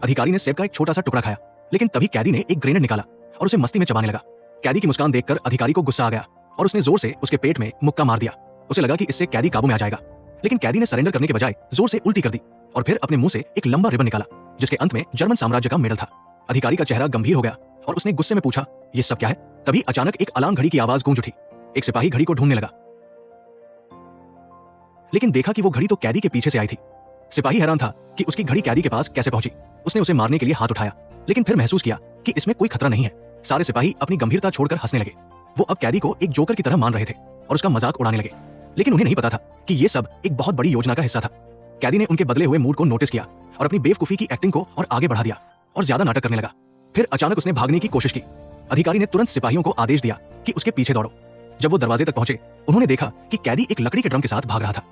अधिकारी ने सेब का एक छोटा सा टुकड़ा खाया, लेकिन तभी कैदी ने एक ग्रेनेड निकाला और उसे मस्ती में चबाने लगा। कैदी की मुस्कान देखकर अधिकारी को गुस्सा आ गया और उसने जोर से उसके पेट में मुक्का मार दिया। उसे लगा कि इससे कैदी काबू में आ जाएगा, लेकिन कैदी ने सरेंडर करने के बजाय जोर से उल्टी कर दी और फिर अपने मुंह से एक लंबा रिबन निकाला, जिसके अंत में जर्मन साम्राज्य का मेडल था। अधिकारी का चेहरा गंभीर हो गया और उसने गुस्से में पूछा, ये सब क्या है? तभी अचानक एक अलार्म घड़ी की आवाज गूंज उठी। एक सिपाही घड़ी को ढूंढने लगा, लेकिन देखा कि वो घड़ी तो कैदी के पीछे से आई थी। सिपाही हैरान था कि उसकी घड़ी कैदी के पास कैसे पहुंची। उसने उसे मारने के लिए हाथ उठाया, लेकिन फिर महसूस किया कि इसमें कोई खतरा नहीं है। सारे सिपाही अपनी गंभीरता छोड़कर हंसने लगे। वो अब कैदी को एक जोकर की तरह मान रहे थे और उसका मजाक उड़ाने लगे, लेकिन उन्हें नहीं पता था कि ये सब एक बहुत बड़ी योजना का हिस्सा था। कैदी ने उनके बदले हुए मूड को नोटिस किया और अपनी बेवकूफी की एक्टिंग को और आगे बढ़ा दिया और ज्यादा नाटक करने लगा। फिर अचानक उसने भागने की कोशिश की। अधिकारी ने तुरंत सिपाहियों को आदेश दिया कि उसके पीछे दौड़ो। जब वो दरवाजे तक पहुंचे, उन्होंने देखा कि कैदी एक लकड़ी के ड्रम के साथ भाग रहा था।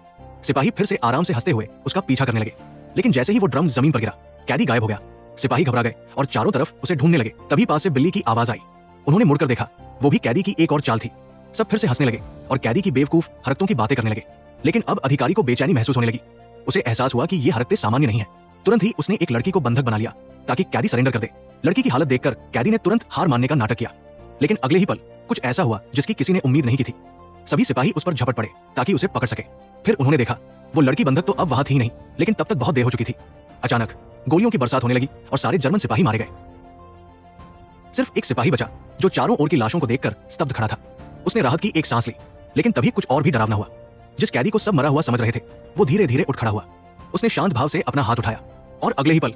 सिपाही फिर से आराम से हंसते हुए उसका पीछा करने लगे, लेकिन जैसे ही वो ड्रम जमीन पर गिरा, कैदी गायब हो गया। सिपाही घबरा गए और चारों तरफ उसे ढूंढने लगे। तभी पास से बिल्ली की आवाज आई। उन्होंने मुड़कर देखा, वो भी कैदी की एक और चाल थी। सब फिर से हंसने लगे और कैदी की बेवकूफ हरकतों की बातें करने लगे, लेकिन अब अधिकारी को बेचैनी महसूस होने लगी। उसे एहसास हुआ कि ये हरकतें सामान्य नहीं है। तुरंत ही उसने एक लड़की को बंधक बना लिया ताकि कैदी सरेंडर कर दे। लड़की की हालत देखकर कैदी ने तुरंत हार मानने का नाटक किया, लेकिन अगले ही पल कुछ ऐसा हुआ जिसकी किसी ने उम्मीद नहीं की थी। सभी सिपाही उस पर झपट पड़े ताकि उसे पकड़ सके। फिर उन्होंने देखा, वो लड़की बंधक तो अब वहां थी नहीं, लेकिन तब तक बहुत देर हो चुकी थी। अचानक गोलियों की बरसात होने लगी और सारे जर्मन सिपाही मारे गए। सिर्फ एक सिपाही बचा जो चारों ओर की लाशों को देखकर स्तब्ध खड़ा था। उसने राहत की एक सांस ली, लेकिन तभी कुछ और भी डरावना हुआ। जिस कैदी को सब मरा हुआ समझ रहे थे, वो धीरे धीरे उठ खड़ा हुआ। उसने शांत भाव से अपना हाथ उठाया और अगले ही पल